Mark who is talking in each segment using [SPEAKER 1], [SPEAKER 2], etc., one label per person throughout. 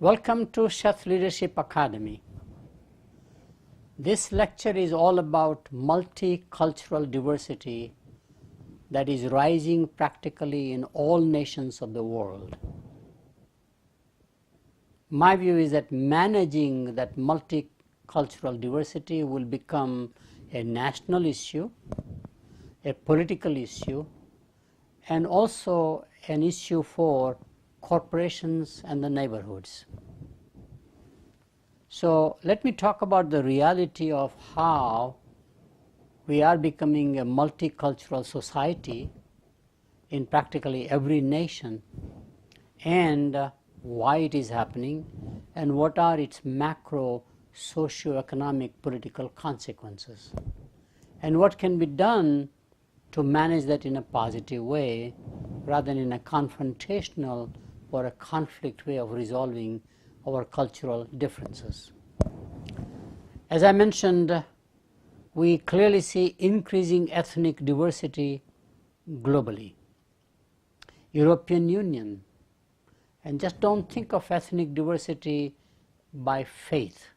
[SPEAKER 1] Welcome to Chef Leadership Academy. This lecture is all about multicultural diversity that is rising practically in all nations of the world. My view is that managing that multicultural diversity will become a national issue, a political issue, and also an issue for corporations and the neighborhoods. So let me talk about the reality of how we are becoming a multicultural society in practically every nation, and why it is happening, and what are its macro socio-economic political consequences, and what can be done to manage that in a positive way rather than in a confrontational or a conflict way of resolving our cultural differences. As I mentioned, we clearly see increasing ethnic diversity globally. European Union, and just don't think of ethnic diversity by faith.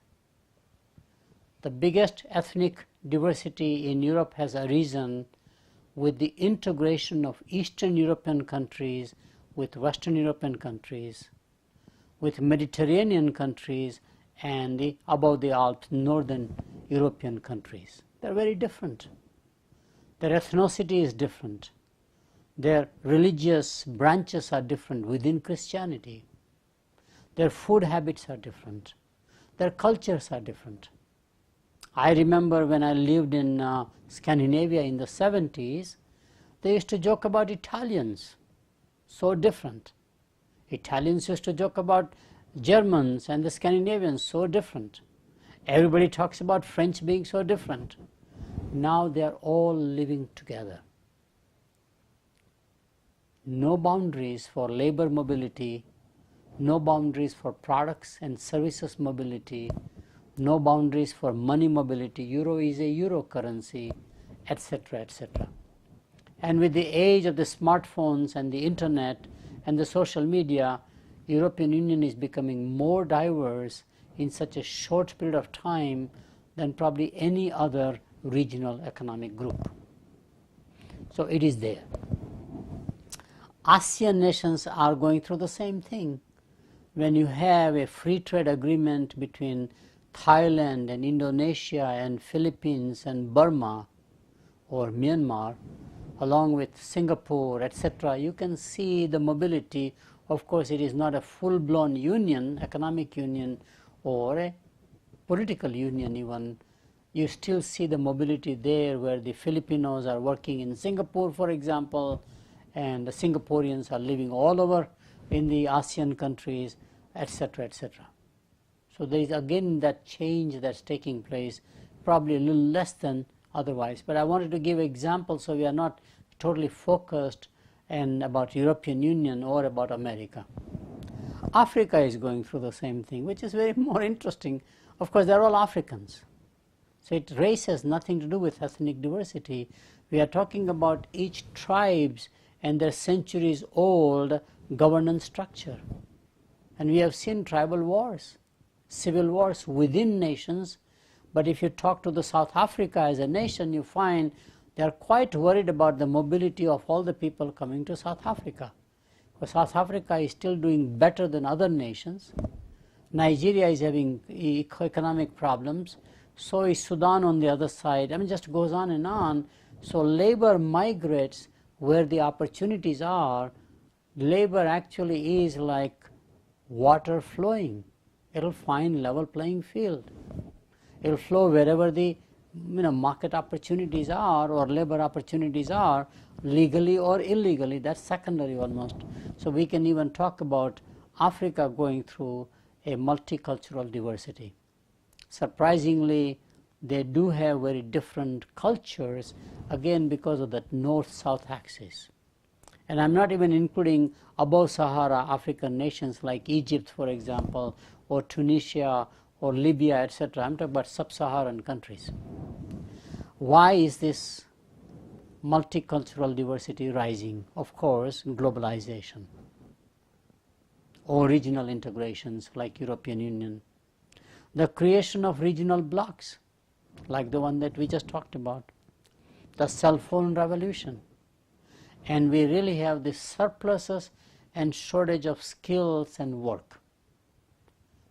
[SPEAKER 1] The biggest ethnic diversity in Europe has arisen with the integration of Eastern European countries with Western European countries, with Mediterranean countries, and above the Alps, Northern European countries. They're very different. Their ethnicity is different. Their religious branches are different within Christianity. Their food habits are different. Their cultures are different. I remember when I lived in Scandinavia in the 70s, they used to joke about Italians, so different. Italians used to joke about Germans and the Scandinavians, so different. Everybody talks about French being so different. Now they are all living together. No boundaries for labor mobility, no boundaries for products and services mobility, no boundaries for money mobility. Euro is a euro currency, etc., etc. And with the age of the smartphones and the internet and the social media, European Union is becoming more diverse in such a short period of time than probably any other regional economic group. So it is there. ASEAN nations are going through the same thing. When you have a free trade agreement between Thailand and Indonesia and Philippines and Burma or Myanmar, along with Singapore, etc., you can see the mobility. Of course, it is not a full-blown union, economic union, or a political union even. You still see the mobility there where the Filipinos are working in Singapore, for example, and the Singaporeans are living all over in the ASEAN countries, etc., etc. So there is again that change that's taking place, probably a little less than otherwise. But I wanted to give examples so we are not totally focused and about European Union or about America. Africa is going through the same thing, which is very more interesting. Of course, they're all Africans. So race has nothing to do with ethnic diversity. We are talking about each tribes and their centuries-old governance structure. And we have seen tribal wars, civil wars within nations. But if you talk to the South Africa as a nation, you find they are quite worried about the mobility of all the people coming to South Africa. Because South Africa is still doing better than other nations. Nigeria is having economic problems. So is Sudan on the other side. I mean, just goes on and on. So labor migrates where the opportunities are. Labor actually is like water flowing. It'll find level playing field. It'll flow wherever the market opportunities are or labor opportunities are, legally or illegally. That's secondary almost. So we can even talk about Africa going through a multicultural diversity. Surprisingly, they do have very different cultures, again because of that north-south axis. And I'm not even including above Sahara African nations like Egypt, for example, or Tunisia or Libya, etc. I'm talking about sub-Saharan countries. Why is this multicultural diversity rising? Of course, globalization. or regional integrations like European Union. The creation of regional blocs like the one that we just talked about. The cell phone revolution. And we really have the surpluses and shortage of skills and work.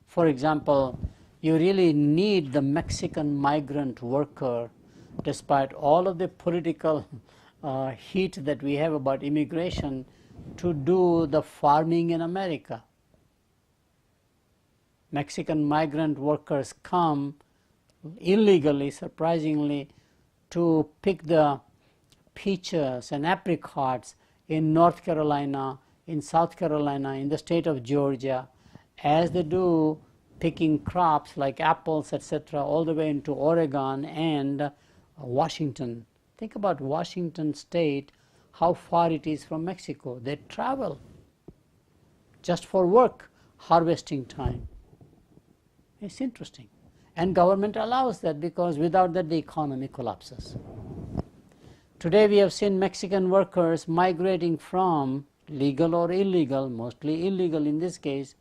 [SPEAKER 1] For example, you really need the Mexican migrant worker, despite all of the political heat that we have about immigration, to do the farming in America. Mexican migrant workers come illegally, surprisingly, to pick the peaches and apricots in North Carolina, in South Carolina, in the state of Georgia, as they do picking crops like apples, etc., all the way into Oregon and Washington. Think about Washington state, how far it is from Mexico. They travel just for work, harvesting time. It's interesting. And government allows that, because without that the economy collapses. Today we have seen Mexican workers migrating from legal or illegal, mostly illegal in this case,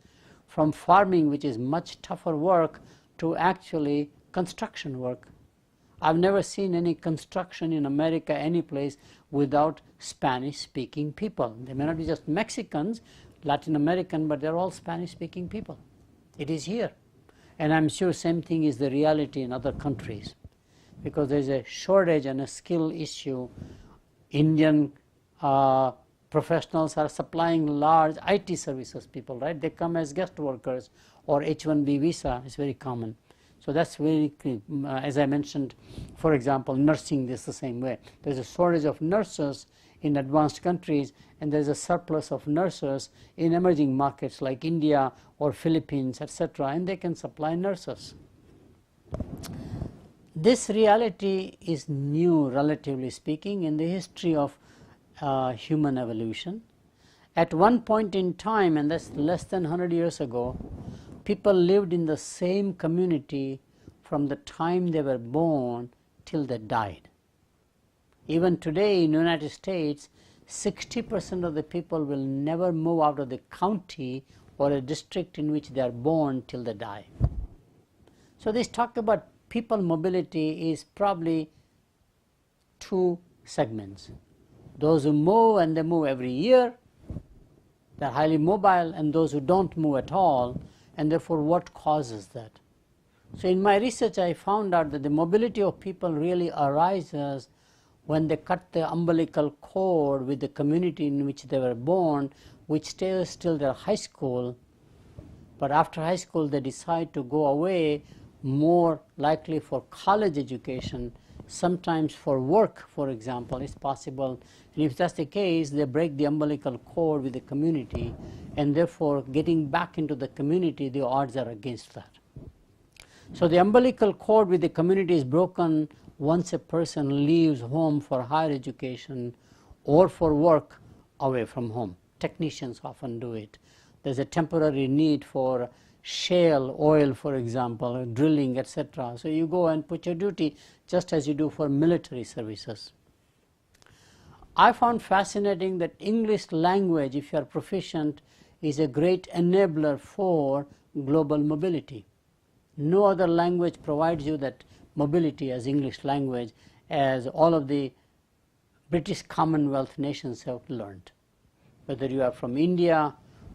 [SPEAKER 1] from farming, which is much tougher work, to actually construction work. I've never seen any construction in America, any place, without Spanish-speaking people. They may not be just Mexicans, Latin American, but they're all Spanish-speaking people. It is here. And I'm sure same thing is the reality in other countries, because there's a shortage and a skill issue. Indian professionals are supplying large IT services people, right? They come as guest workers, or H-1B visa is very common. So that's very, as I mentioned, for example, nursing is the same way. There's a shortage of nurses in advanced countries, and there's a surplus of nurses in emerging markets like India or Philippines, etc., and they can supply nurses. This reality is new, relatively speaking, in the history of human evolution. At one point in time, and that's less than 100 years ago, people lived in the same community from the time they were born till they died. Even today in the United States, 60% of the people will never move out of the county or a district in which they are born till they die. So this talk about people mobility is probably two segments. Those who move, and they move every year, they're highly mobile, and those who don't move at all, and therefore what causes that? So in my research I found out that the mobility of people really arises when they cut the umbilical cord with the community in which they were born, which stays till their high school, but after high school they decide to go away, more likely for college education, sometimes for work, for example, is possible. And if that's the case, they break the umbilical cord with the community, and therefore getting back into the community, the odds are against that. So the umbilical cord with the community is broken once a person leaves home for higher education or for work away from home. Technicians often do it. There's a temporary need for shale oil, for example, drilling, etc. So you go and put your duty just as you do for military services. I found fascinating that English language, if you are proficient, is a great enabler for global mobility. No other language provides you that mobility as English language, as all of the British Commonwealth nations have learned. Whether you are from India,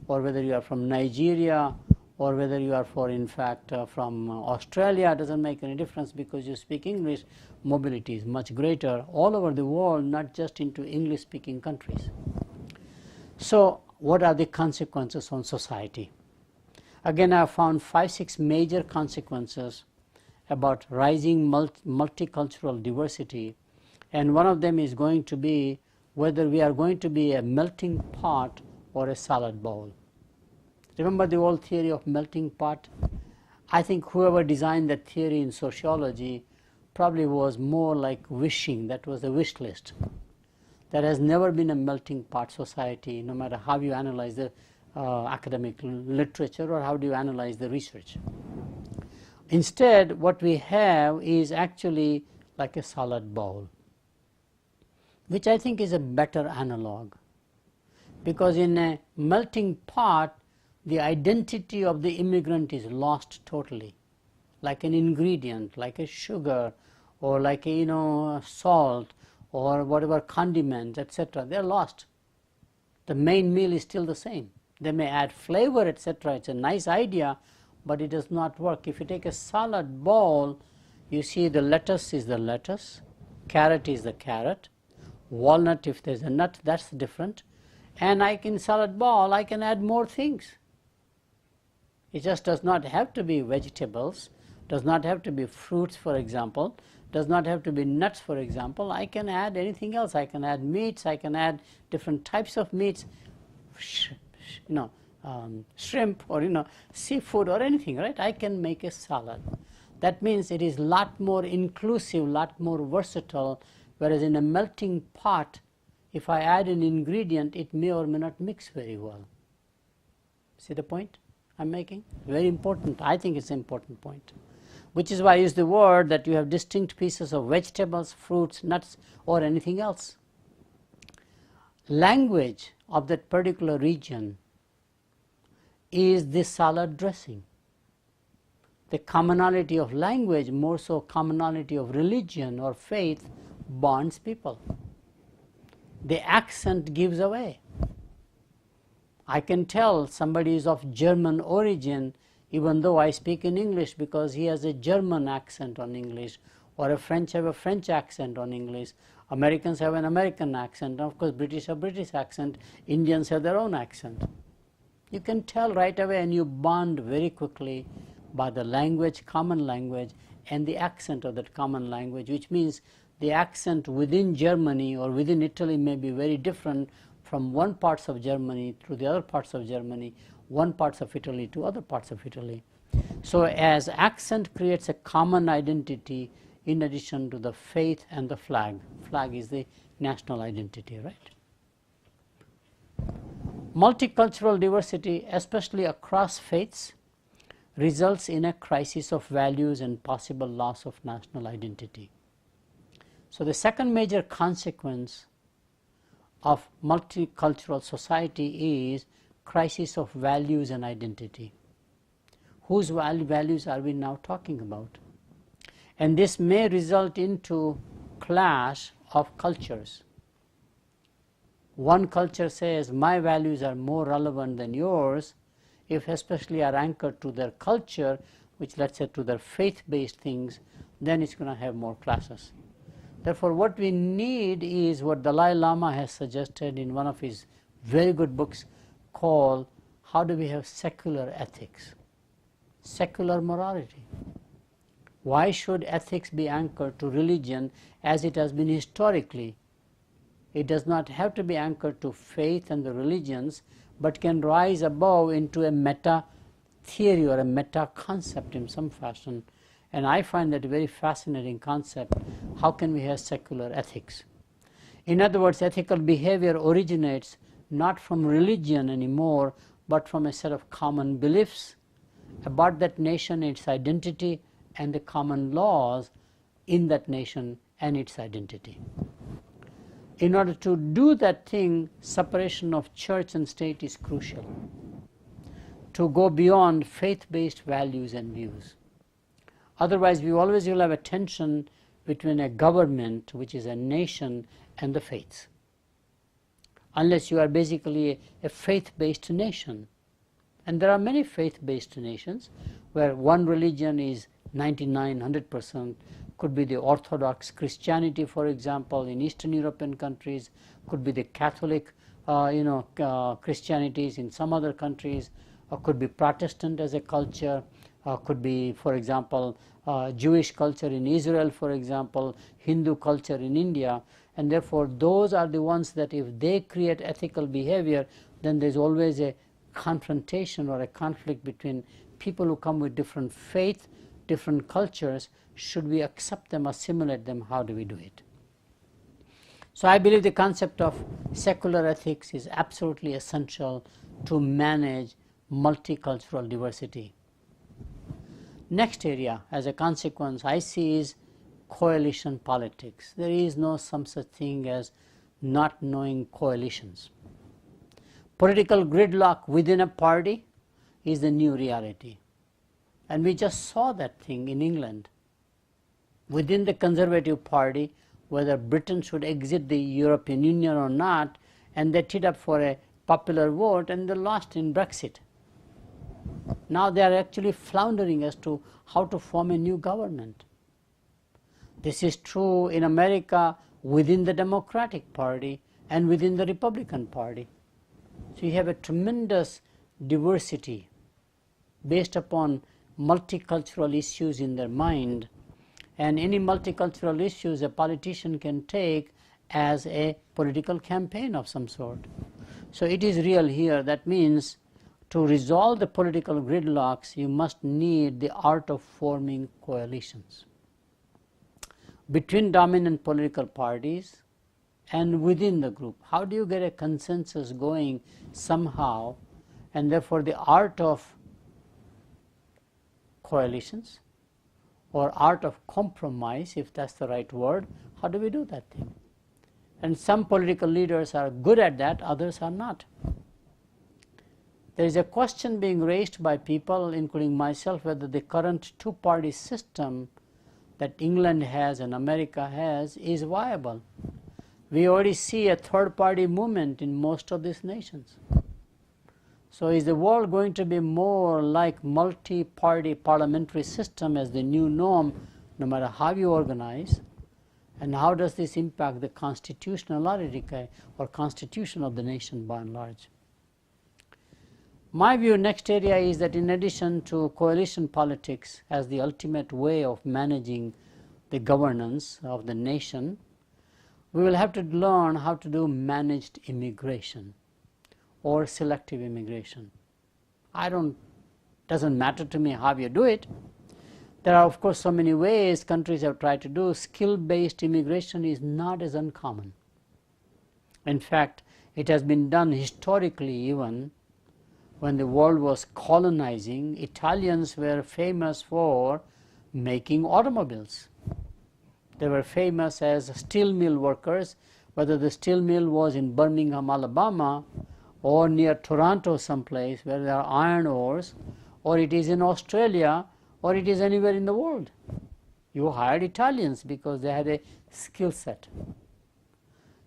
[SPEAKER 1] or whether you are from Nigeria, or whether you are from Australia, doesn't make any difference, because you speak English, mobility is much greater all over the world, not just into English-speaking countries. So what are the consequences on society? Again, I have found 5-6 major consequences about rising multicultural diversity, and one of them is going to be whether we are going to be a melting pot or a salad bowl. Remember the old theory of melting pot? I think whoever designed that theory in sociology probably was more like wishing. That was a wish list. There has never been a melting pot society, no matter how you analyze the academic literature or how do you analyze the research. Instead, what we have is actually like a salad bowl, which I think is a better analog. Because in a melting pot, the identity of the immigrant is lost totally, like an ingredient, like a sugar, or like a salt, or whatever condiments, etc. They are lost. The main meal is still the same. They may add flavor, etc. It's a nice idea, but it does not work. If you take a salad bowl, you see the lettuce is the lettuce, carrot is the carrot, walnut, if there's a nut, that's different. And in salad bowl, I can add more things. It just does not have to be vegetables, does not have to be fruits, for example, does not have to be nuts, for example. I can add anything else. I can add meats, I can add different types of meats, shrimp, or seafood, or anything, right? I can make a salad. That means it is a lot more inclusive, lot more versatile, whereas in a melting pot, if I add an ingredient, it may or may not mix very well. See the point I'm making? Very important. I think it's an important point. Which is why I use the word that you have distinct pieces of vegetables, fruits, nuts, or anything else. Language of that particular region is the salad dressing. The commonality of language, more so commonality of religion or faith, bonds people. The accent gives away. I can tell somebody is of German origin even though I speak in English, because he has a German accent on English, or a French have a French accent on English, Americans have an American accent, and of course British have British accent, Indians have their own accent. You can tell right away, and you bond very quickly by the language, common language, and the accent of that common language, which means the accent within Germany or within Italy may be very different from one parts of Germany to the other parts of Germany, one parts of Italy to other parts of Italy. So as accent creates a common identity in addition to the faith and the flag. Flag is the national identity, right? Multicultural diversity, especially across faiths, results in a crisis of values and possible loss of national identity. So the second major consequence of multicultural society is crisis of values and identity. Whose values are we now talking about? And this may result into clash of cultures. One culture says, my values are more relevant than yours, if especially are anchored to their culture, which let's say to their faith-based things, then it's going to have more clashes. Therefore, what we need is what Dalai Lama has suggested in one of his very good books called, How Do We Have Secular Ethics? Secular morality. Why should ethics be anchored to religion as it has been historically? It does not have to be anchored to faith and the religions, but can rise above into a meta theory or a meta concept in some fashion. And I find that a very fascinating concept. How can we have secular ethics? In other words, ethical behavior originates not from religion anymore, but from a set of common beliefs about that nation, its identity, and the common laws in that nation and its identity. In order to do that thing, separation of church and state is crucial, to go beyond faith-based values and views. Otherwise, we always will have a tension between a government, which is a nation, and the faiths. Unless you are basically a faith-based nation. And there are many faith-based nations where one religion is 99, 100%, could be the Orthodox Christianity, for example, in Eastern European countries, could be the Catholic Christianities in some other countries, or could be Protestant as a culture, could be, for example, Jewish culture in Israel, for example, Hindu culture in India, and therefore those are the ones that if they create ethical behavior, then there's always a confrontation or a conflict between people who come with different faith, different cultures. Should we accept them, assimilate them? How do we do it? So I believe the concept of secular ethics is absolutely essential to manage multicultural diversity. Next area, as a consequence, I see is coalition politics. There is no some such thing as not knowing coalitions. Political gridlock within a party is the new reality. And we just saw that thing in England. Within the Conservative Party, whether Britain should exit the European Union or not, and they teed up for a popular vote and they lost in Brexit. Now they are actually floundering as to how to form a new government. This is true in America within the Democratic Party and within the Republican Party. So you have a tremendous diversity based upon multicultural issues in their mind, and any multicultural issues a politician can take as a political campaign of some sort. So it is real here. That means to resolve the political gridlocks, you must need the art of forming coalitions between dominant political parties and within the group. How do you get a consensus going somehow? And therefore the art of coalitions or art of compromise, if that's the right word, how do we do that thing? And some political leaders are good at that, others are not. There is a question being raised by people, including myself, whether the current two-party system that England has and America has is viable. We already see a third-party movement in most of these nations. So is the world going to be more like multi-party parliamentary system as the new norm, no matter how you organize? And how does this impact the constitutionality or constitution of the nation by and large? My view, next area is that in addition to coalition politics as the ultimate way of managing the governance of the nation, we will have to learn how to do managed immigration or selective immigration. Doesn't matter to me how you do it. There are of course so many ways countries have tried to do. Skill-based immigration is not as uncommon. In fact, it has been done historically. Even when the world was colonizing, Italians were famous for making automobiles. They were famous as steel mill workers, whether the steel mill was in Birmingham, Alabama, or near Toronto someplace where there are iron ores, or it is in Australia, or it is anywhere in the world. You hired Italians because they had a skill set.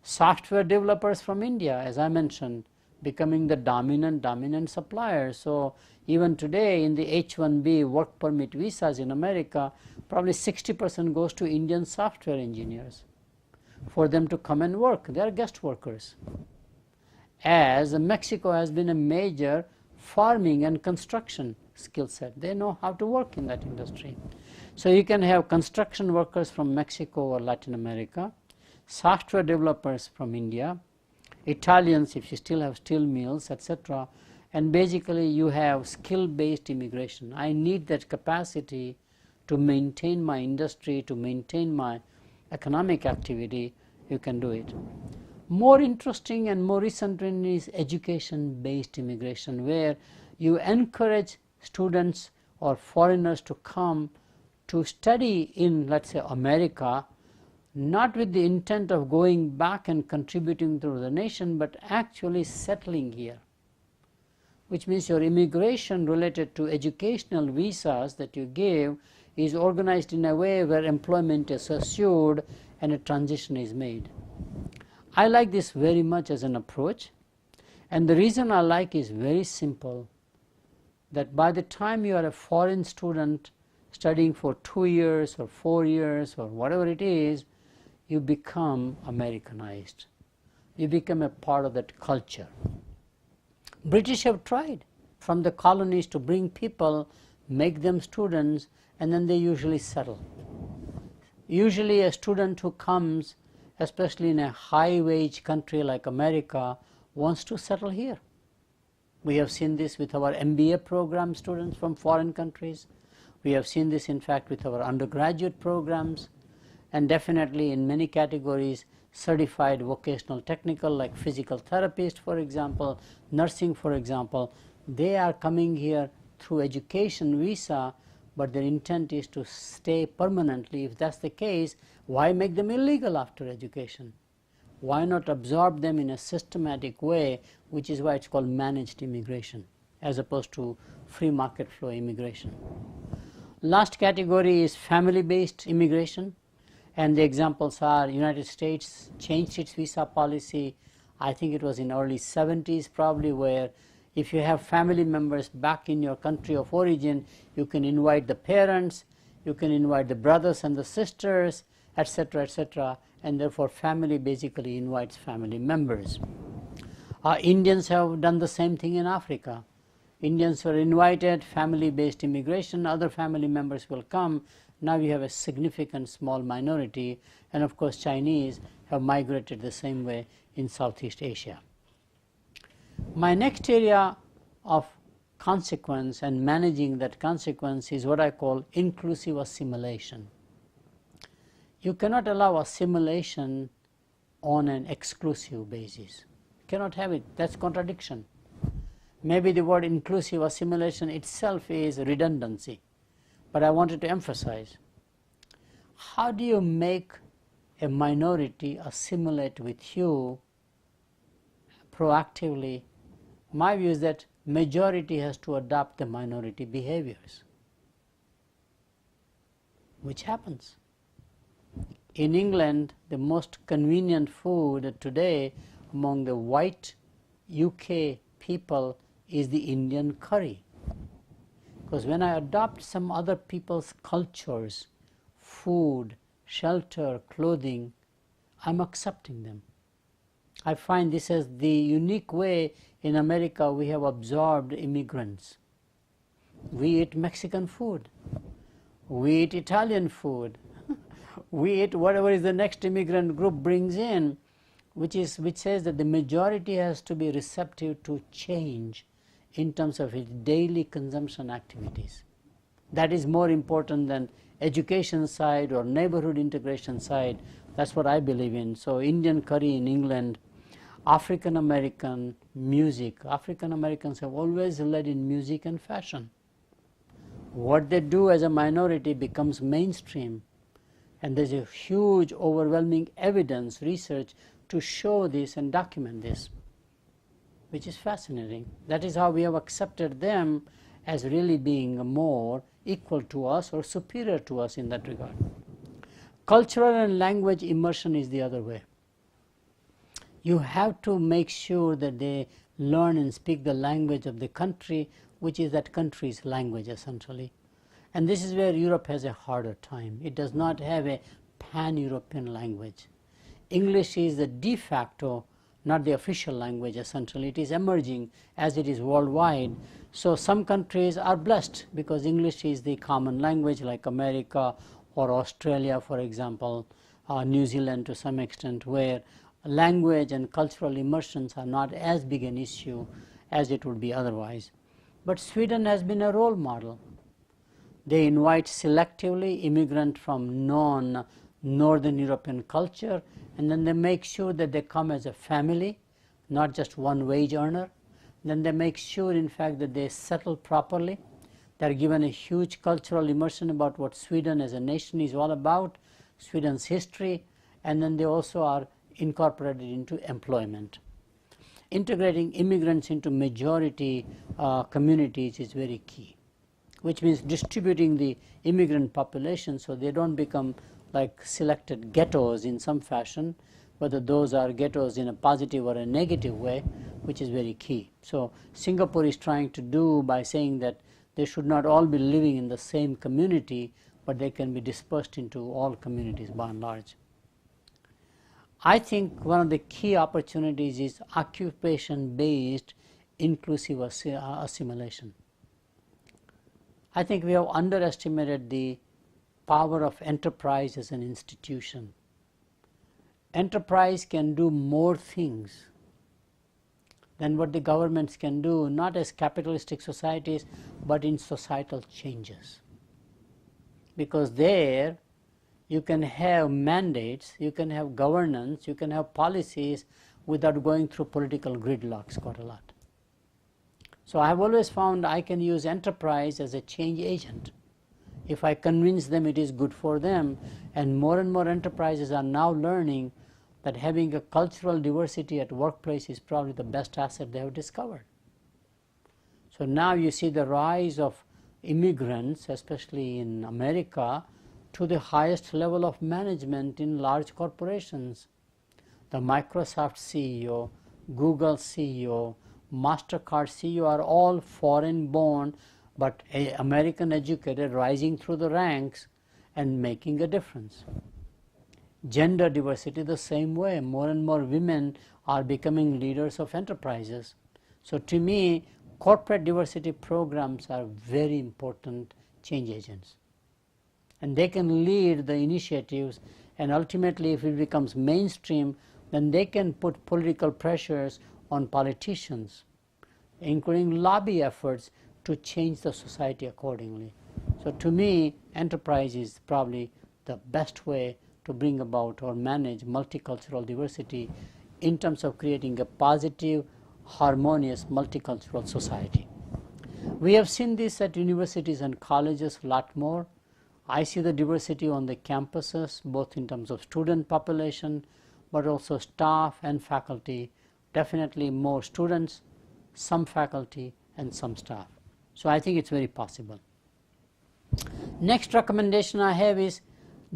[SPEAKER 1] Software developers from India, as I mentioned, becoming the dominant supplier. So even today in the H-1B work permit visas in America, probably 60% goes to Indian software engineers for them to come and work. They are guest workers. As Mexico has been a major farming and construction skill set. They know how to work in that industry. So you can have construction workers from Mexico or Latin America, software developers from India, Italians if you still have steel mills, etc. And basically you have skill-based immigration. I need that capacity to maintain my industry, to maintain my economic activity. You can do it. More interesting and more recent trend is education-based immigration, where you encourage students or foreigners to come to study in, let's say, America, not with the intent of going back and contributing to the nation, but actually settling here, which means your immigration related to educational visas that you give is organized in a way where employment is assured and a transition is made. I like this very much as an approach, and the reason I like is very simple, that by the time you are a foreign student studying for 2 years or 4 years or whatever it is, you become Americanized. You become a part of that culture. British have tried from the colonies to bring people, make them students, and then they usually settle. Usually a student who comes, especially in a high-wage country like America, wants to settle here. We have seen this with our MBA program students from foreign countries. We have seen this, in fact, with our undergraduate programs, and definitely in many categories, certified vocational technical, like physical therapist, for example, nursing, for example. They are coming here through education visa, but their intent is to stay permanently. If that's the case, why make them illegal after education? Why not absorb them in a systematic way, which is why it's called managed immigration, as opposed to free market flow immigration. Last category is family-based immigration, and the examples are United States changed its visa policy, I think it was in early 70s probably, where if you have family members back in your country of origin, you can invite the parents, you can invite the brothers and the sisters, etc., etc., and therefore family basically invites family members. Indians have done the same thing in Africa. Indians were invited, family-based immigration, other family members will come. Now you have a significant small minority, and of course Chinese have migrated the same way in Southeast Asia. My next area of consequence and managing that consequence is what I call inclusive assimilation. You cannot allow assimilation on an exclusive basis. You cannot have it. That's contradiction. Maybe the word inclusive assimilation itself is redundancy, but I wanted to emphasize, how do you make a minority assimilate with you proactively? My view is that majority has to adopt the minority behaviors, which happens. In England, the most convenient food today among the white UK people is the Indian curry. Because when I adopt some other people's cultures, food, shelter, clothing, I'm accepting them. I find this as the unique way in America we have absorbed immigrants. We eat Mexican food, we eat Italian food, we eat whatever is the next immigrant group brings in, which says that the majority has to be receptive to change in terms of its daily consumption activities. That is more important than education side or neighborhood integration side. That's what I believe in. So Indian curry in England, African American music. African Americans have always led in music and fashion. What they do as a minority becomes mainstream, and there's a huge overwhelming evidence, research to show this and document this, which is fascinating. That is how we have accepted them as really being more equal to us or superior to us in that regard. Cultural and language immersion is the other way. You have to make sure that they learn and speak the language of the country, which is that country's language essentially. And this is where Europe has a harder time. It does not have a pan-European language. English is the de facto, not the official language essentially. It is emerging as it is worldwide. So some countries are blessed because English is the common language, like America or Australia, for example, New Zealand to some extent, where language and cultural immersions are not as big an issue as it would be otherwise. But Sweden has been a role model. They invite selectively immigrants from non-Northern European culture, and then they make sure that they come as a family, not just one wage earner. Then they make sure, in fact, that they settle properly. They're given a huge cultural immersion about what Sweden as a nation is all about, Sweden's history, and then they also are incorporated into employment. Integrating immigrants into majority communities is very key, which means distributing the immigrant population so they don't become like selected ghettos in some fashion, whether those are ghettos in a positive or a negative way, which is very key. So Singapore is trying to do by saying that they should not all be living in the same community, but they can be dispersed into all communities by and large. I think one of the key opportunities is occupation-based inclusive assimilation. I think we have underestimated the power of enterprise as an institution. Enterprise can do more things than what the governments can do, not as capitalistic societies, but in societal changes. Because there, you can have mandates, you can have governance, you can have policies without going through political gridlocks quite a lot. So I have always found I can use enterprise as a change agent. If I convince them it is good for them, and more enterprises are now learning that having a cultural diversity at workplace is probably the best asset they have discovered. So now you see the rise of immigrants, especially in America, to the highest level of management in large corporations. The Microsoft CEO, Google CEO, MasterCard CEO are all foreign born but American educated, rising through the ranks and making a difference. Gender diversity the same way. More and more women are becoming leaders of enterprises. So to me, corporate diversity programs are very important change agents. And they can lead the initiatives, and ultimately if it becomes mainstream, then they can put political pressures on politicians, including lobby efforts to change the society accordingly. So to me, enterprise is probably the best way to bring about or manage multicultural diversity in terms of creating a positive, harmonious, multicultural society. We have seen this at universities and colleges a lot more. I see the diversity on the campuses, both in terms of student population, but also staff and faculty. Definitely more students, some faculty, and some staff. So I think it's very possible. Next recommendation I have is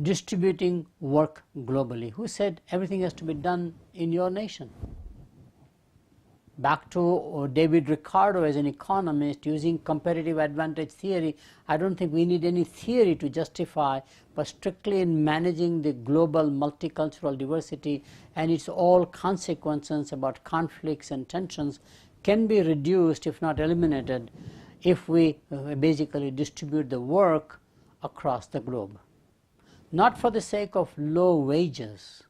[SPEAKER 1] distributing work globally. Who said everything has to be done in your nation? Back to David Ricardo as an economist using comparative advantage theory. I don't think we need any theory to justify, but strictly in managing the global multicultural diversity and its all consequences about conflicts and tensions can be reduced, if not eliminated, if we basically distribute the work across the globe. Not for the sake of low wages,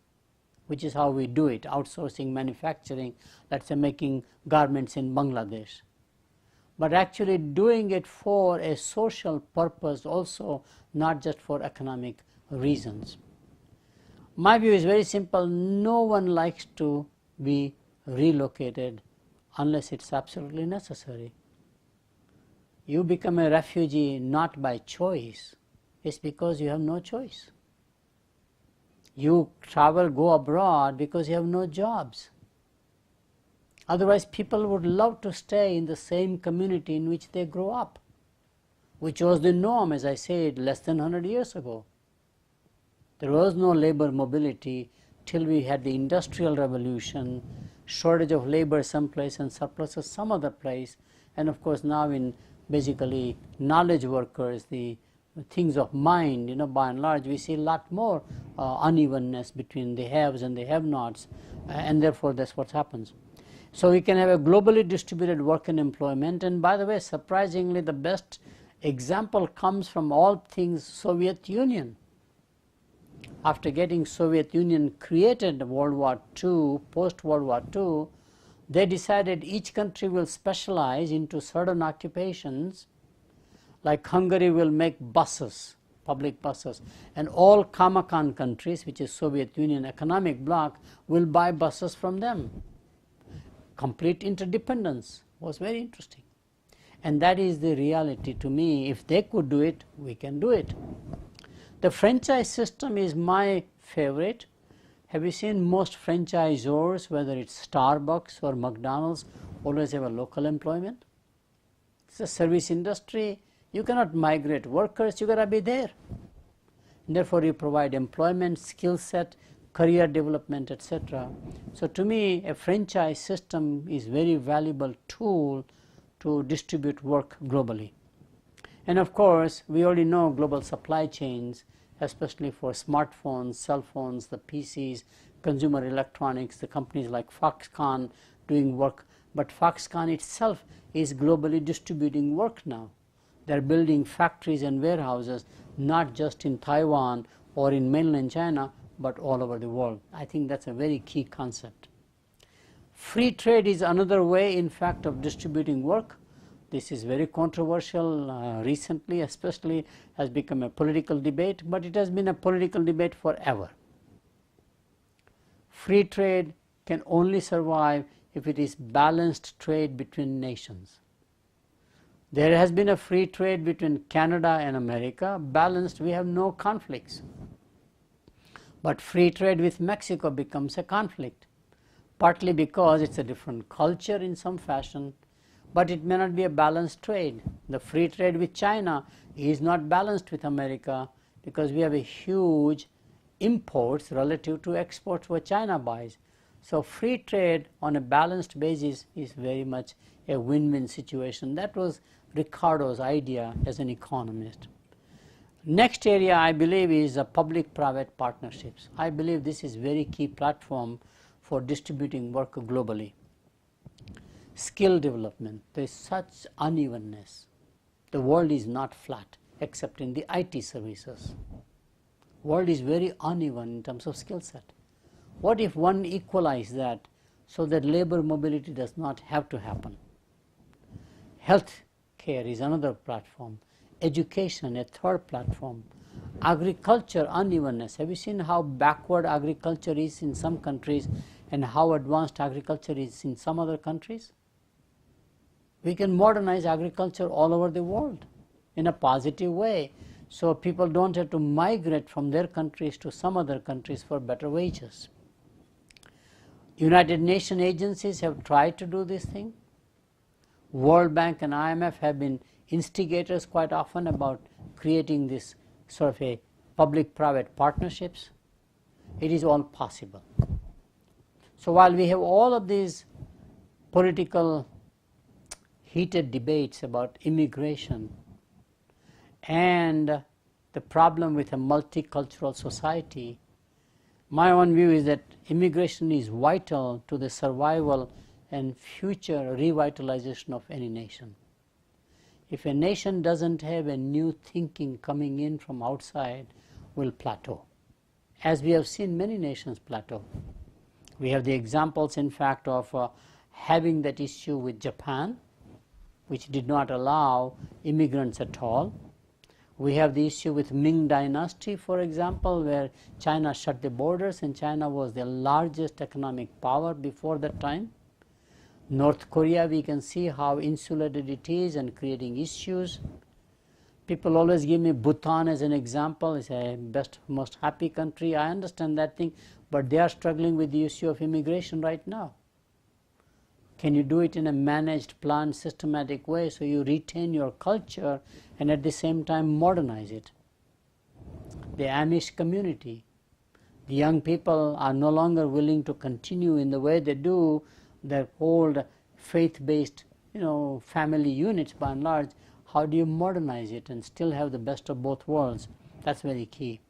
[SPEAKER 1] which is how we do it, outsourcing manufacturing, let's say making garments in Bangladesh, but actually doing it for a social purpose also, not just for economic reasons. My view is very simple. No one likes to be relocated unless it's absolutely necessary. You become a refugee not by choice, it's because you have no choice. You travel, go abroad because you have no jobs. Otherwise, people would love to stay in the same community in which they grew up, which was the norm, as I said, less than 100 years ago. There was no labor mobility till we had the Industrial Revolution, shortage of labor someplace and surpluses some other place, and of course now in basically knowledge workers, the things of mind, by and large, we see a lot more unevenness between the haves and the have-nots, and therefore that's what happens. So we can have a globally distributed work and employment, and by the way, surprisingly, the best example comes from all things Soviet Union. After getting Soviet Union created World War II, post-World War II, they decided each country will specialize into certain occupations. Like Hungary will make buses, public buses, and all Comecon countries, which is Soviet Union economic bloc, will buy buses from them. Complete interdependence was very interesting. And that is the reality to me. If they could do it, we can do it. The franchise system is my favorite. Have you seen most franchisors, whether it's Starbucks or McDonald's, always have a local employment? It's a service industry. You cannot migrate workers, you gotta be there. And therefore you provide employment, skill set, career development, etc. So to me, a franchise system is a very valuable tool to distribute work globally. And of course, we already know global supply chains, especially for smartphones, cell phones, the PCs, consumer electronics, the companies like Foxconn doing work. But Foxconn itself is globally distributing work now. They're building factories and warehouses, not just in Taiwan or in mainland China, but all over the world. I think that's a very key concept. Free trade is another way, in fact, of distributing work. This is very controversial recently, especially has become a political debate, but it has been a political debate forever. Free trade can only survive if it is balanced trade between nations. There has been a free trade between Canada and America, balanced, we have no conflicts. But free trade with Mexico becomes a conflict, partly because it's a different culture in some fashion, but it may not be a balanced trade. The free trade with China is not balanced with America because we have a huge imports relative to exports what China buys. So free trade on a balanced basis is very much a win-win situation. That was Ricardo's idea as an economist. Next area I believe is public-private partnerships. I believe this is very key platform for distributing work globally. Skill development. There is such unevenness. The world is not flat except in the IT services. World is very uneven in terms of skill set. What if one equalized that so that labor mobility does not have to happen? Health care is another platform. Education, a third platform. Agriculture, unevenness. Have you seen how backward agriculture is in some countries and how advanced agriculture is in some other countries? We can modernize agriculture all over the world in a positive way, so people don't have to migrate from their countries to some other countries for better wages. United Nations agencies have tried to do this thing. World Bank and IMF have been instigators quite often about creating this sort of a public-private partnerships. It is all possible. So while we have all of these political heated debates about immigration and the problem with a multicultural society, my own view is that immigration is vital to the survival and future revitalization of any nation. If a nation doesn't have a new thinking coming in from outside, will plateau. As we have seen many nations plateau. We have the examples, in fact, of having that issue with Japan, which did not allow immigrants at all. We have the issue with Ming Dynasty, for example, where China shut the borders and China was the largest economic power before that time. North Korea, we can see how insulated it is and creating issues. People always give me Bhutan as an example. It's a best, most happy country. I understand that thing, but they are struggling with the issue of immigration right now. Can you do it in a managed, planned, systematic way so you retain your culture and at the same time modernize it? The Amish community, the young people are no longer willing to continue in the way they do their old faith-based, family units by and large. How do you modernize it and still have the best of both worlds? That's very key.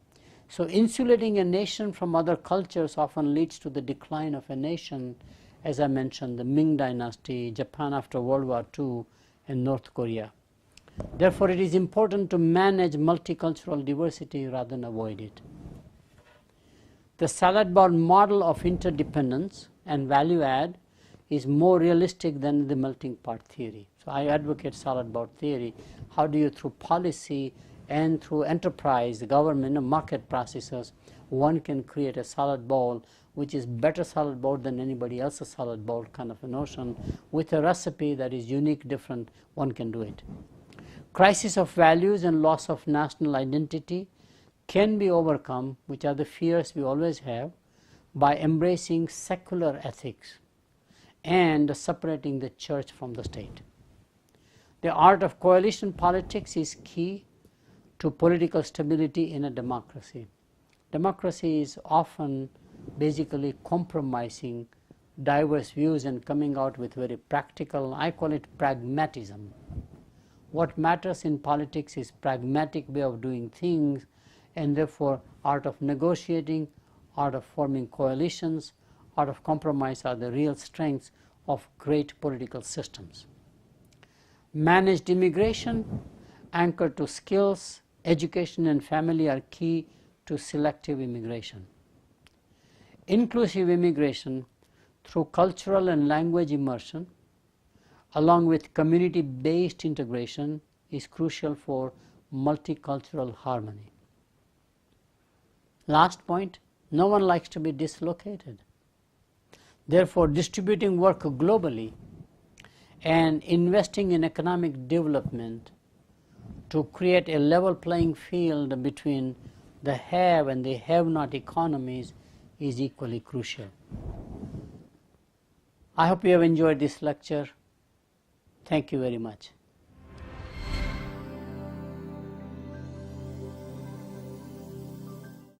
[SPEAKER 1] So insulating a nation from other cultures often leads to the decline of a nation. As I mentioned, the Ming Dynasty, Japan after World War II, and North Korea. Therefore, it is important to manage multicultural diversity rather than avoid it. The salad bar model of interdependence and value add is more realistic than the melting pot theory. So I advocate salad bar theory. How do you, through policy and through enterprise, the government, market processes, one can create a salad bowl which is better salad bowl than anybody else's salad bowl kind of a notion, with a recipe that is unique, different, one can do it. Crisis of values and loss of national identity can be overcome, which are the fears we always have, by embracing secular ethics and separating the church from the state. The art of coalition politics is key to political stability in a democracy. Democracy is often basically compromising diverse views and coming out with very practical, I call it pragmatism. What matters in politics is pragmatic way of doing things, and therefore art of negotiating, art of forming coalitions, art of compromise are the real strengths of great political systems. Managed immigration anchored to skills, education and family are key to selective immigration. Inclusive immigration through cultural and language immersion along with community-based integration is crucial for multicultural harmony. Last point, no one likes to be dislocated. Therefore, distributing work globally and investing in economic development to create a level playing field between the have and the have-not economies is equally crucial. I hope you have enjoyed this lecture. Thank you very much.